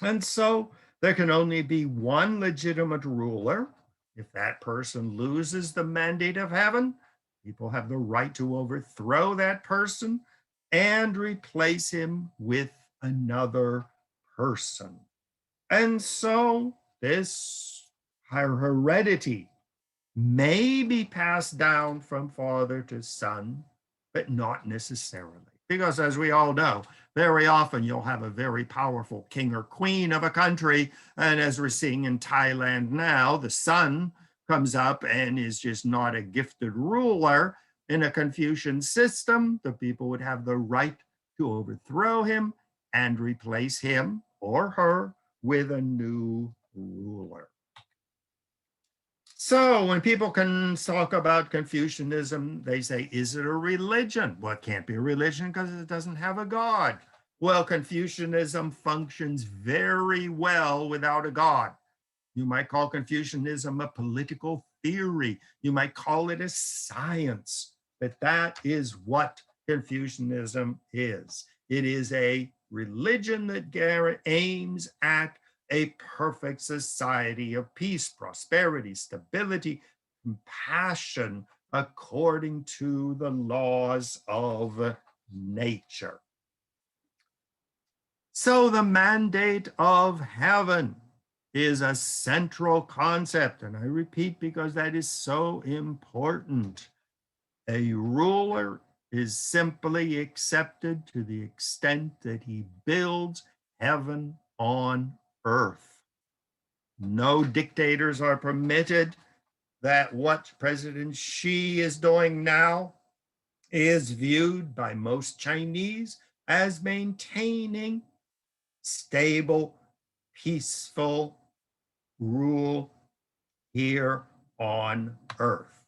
And so there can only be one legitimate ruler. If that person loses the mandate of heaven, people have the right to overthrow that person and replace him with another person. And so this heredity may be passed down from father to son, but not necessarily. Because as we all know, very often you'll have a very powerful king or queen of a country. And as we're seeing in Thailand now, the son comes up and is just not a gifted ruler. In a Confucian system, the people would have the right to overthrow him and replace him or her with a new ruler. So when people can talk about Confucianism, they say, is it a religion? Well, it can't be a religion because it doesn't have a God. Well, Confucianism functions very well without a God. You might call Confucianism a political theory. You might call it a science, but that is what Confucianism is. It is a religion that aims at a perfect society of peace, prosperity, stability, compassion, according to the laws of nature. So the mandate of heaven is a central concept, and I repeat because that is so important. A ruler is simply accepted to the extent that he builds heaven on earth. No dictators are permitted. That what President Xi is doing now is viewed by most Chinese as maintaining stable, peaceful rule here on earth.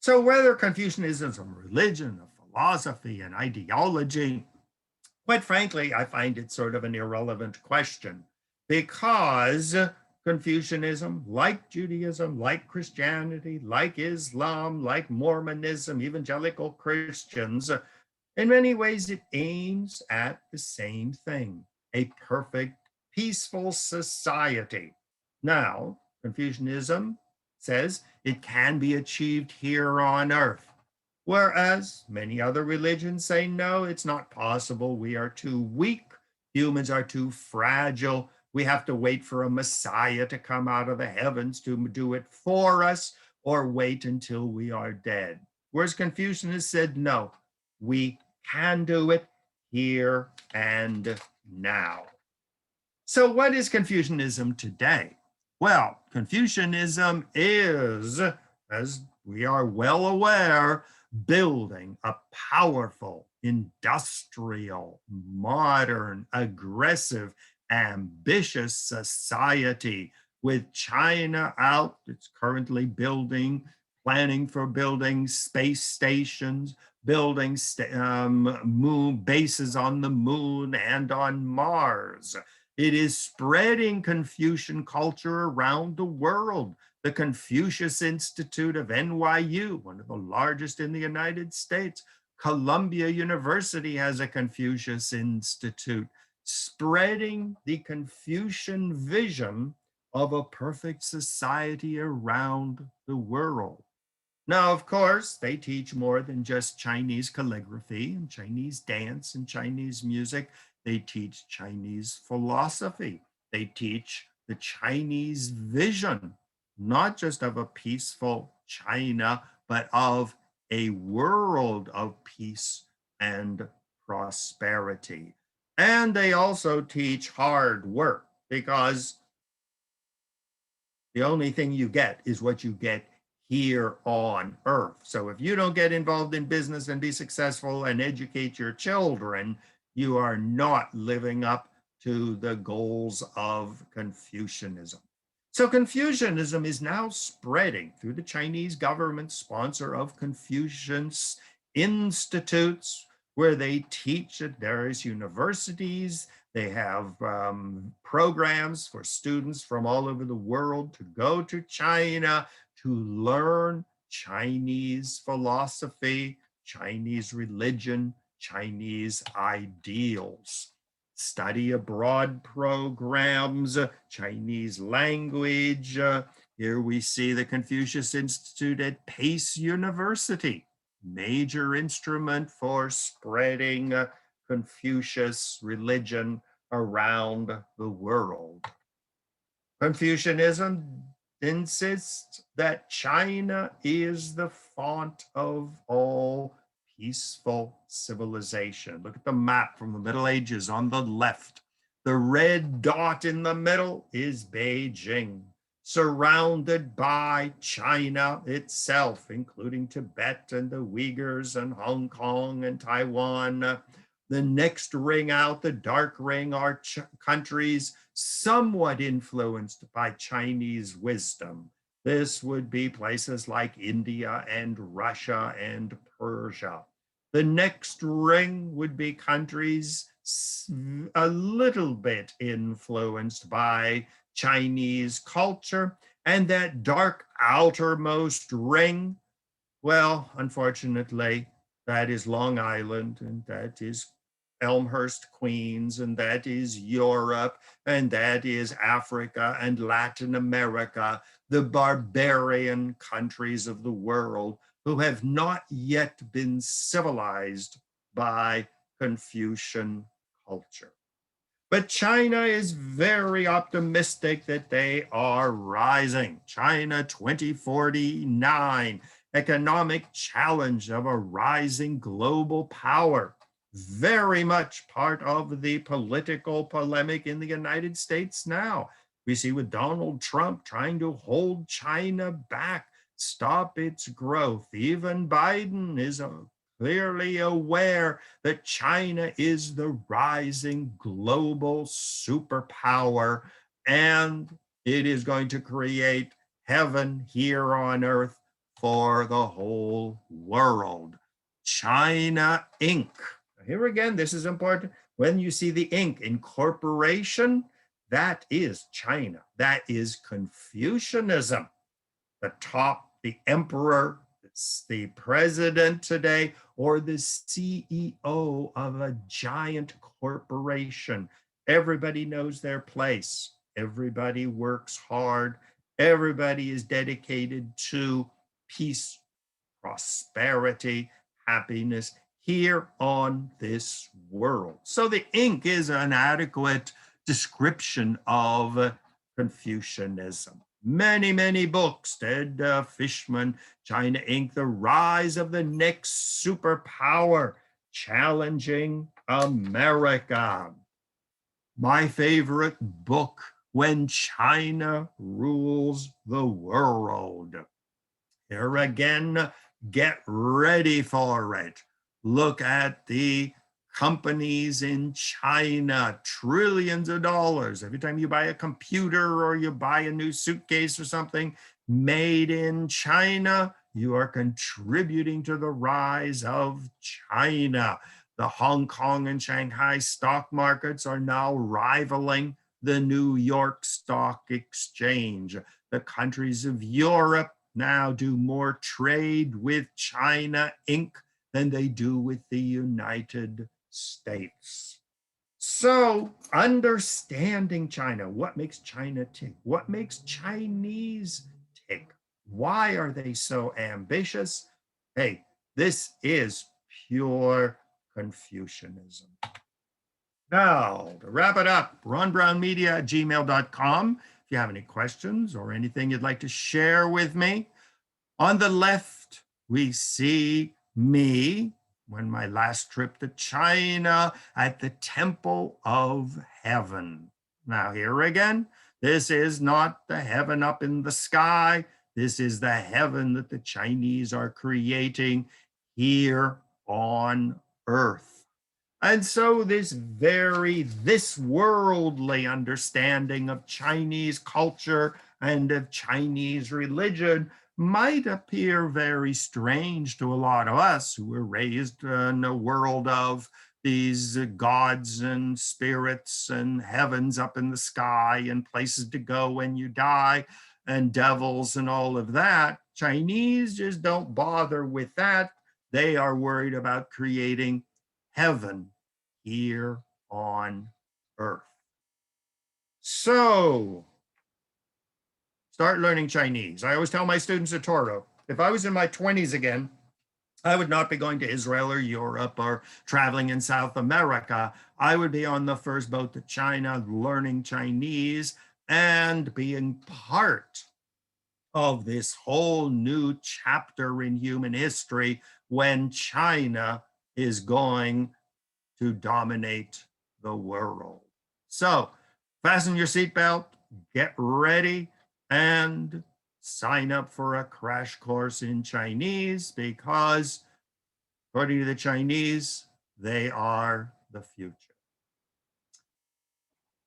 So whether Confucianism is a religion, a philosophy, an ideology, quite frankly, I find it sort of an irrelevant question, because Confucianism, like Judaism, like Christianity, like Islam, like Mormonism, evangelical Christians, in many ways it aims at the same thing, a perfect, peaceful society. Now, Confucianism says it can be achieved here on earth, whereas many other religions say, no, it's not possible. We are too weak. Humans are too fragile. We have to wait for a Messiah to come out of the heavens to do it for us, or wait until we are dead. Whereas Confucius said, no, we can do it here and now. So what is Confucianism today? Well, Confucianism is, as we are well aware, building a powerful, industrial, modern, aggressive, ambitious society with China out. It's currently planning for building space stations, building moon bases on the moon and on Mars. It is spreading Confucian culture around the world. The Confucius Institute of NYU, one of the largest in the United States. Columbia University has a Confucius Institute, spreading the Confucian vision of a perfect society around the world. Now, of course, they teach more than just Chinese calligraphy and Chinese dance and Chinese music. They teach Chinese philosophy. They teach the Chinese vision, not just of a peaceful China, but of a world of peace and prosperity. And they also teach hard work, because the only thing you get is what you get here on earth. So if you don't get involved in business and be successful and educate your children, you are not living up to the goals of Confucianism. So Confucianism is now spreading through the Chinese government sponsor of Confucius institutes, where they teach at various universities. They have programs for students from all over the world to go to China to learn Chinese philosophy, Chinese religion, Chinese ideals. Study abroad programs, Chinese language. Here we see the Confucius Institute at Pace University, major instrument for spreading Confucius religion around the world. Confucianism insists that China is the font of all peaceful civilization. Look at the map from the Middle Ages on the left. The red dot in the middle is Beijing, surrounded by China itself, including Tibet and the Uyghurs and Hong Kong and Taiwan. The next ring out, the dark ring, are countries somewhat influenced by Chinese wisdom. This would be places like India and Russia and Persia. The next ring would be countries a little bit influenced by Chinese culture. And that dark outermost ring, well, unfortunately, that is Long Island, and that is Elmhurst, Queens, and that is Europe, and that is Africa and Latin America, the barbarian countries of the world who have not yet been civilized by Confucian culture. But China is very optimistic that they are rising. China 2049, economic challenge of a rising global power. Very much part of the political polemic in the United States now. We see with Donald Trump trying to hold China back, stop its growth. Even Biden is clearly aware that China is the rising global superpower, and it is going to create heaven here on earth for the whole world. China Inc. Here again, this is important. When you see the Inc. incorporation, that is China. That is Confucianism. The top, the emperor, the president today, or the CEO of a giant corporation. Everybody knows their place. Everybody works hard. Everybody is dedicated to peace, prosperity, happiness here on this world. So the Inc. is an adequate description of Confucianism. Many, many books, Ted Fishman, China Inc., The Rise of the Next Superpower, Challenging America. My favorite book, When China Rules the World. Here again, get ready for it. Look at the companies in China, trillions of dollars. Every time you buy a computer or you buy a new suitcase or something made in China, you are contributing to the rise of China. The Hong Kong and Shanghai stock markets are now rivaling the New York Stock Exchange. The countries of Europe now do more trade with China Inc. than they do with the United States. So, understanding China, what makes China tick? What makes Chinese tick? Why are they so ambitious? Hey, this is pure Confucianism. Now, to wrap it up, ronbrownmedia@gmail.com. If you have any questions or anything you'd like to share with me. On the left, we see me when my last trip to China at the Temple of Heaven. Now, here again, this is not the heaven up in the sky. This is the heaven that the Chinese are creating here on earth. And so this worldly understanding of Chinese culture and of Chinese religion might appear very strange to a lot of us who were raised in a world of these gods and spirits and heavens up in the sky and places to go when you die and devils and all of that. Chinese just don't bother with that. They are worried about creating heaven here on earth. So, start learning Chinese. I always tell my students at Toro, if I was in my 20s again, I would not be going to Israel or Europe or traveling in South America. I would be on the first boat to China, learning Chinese and being part of this whole new chapter in human history when China is going to dominate the world. So fasten your seatbelt, get ready, and sign up for a crash course in Chinese because, according to the Chinese, they are the future.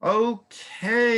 Okay.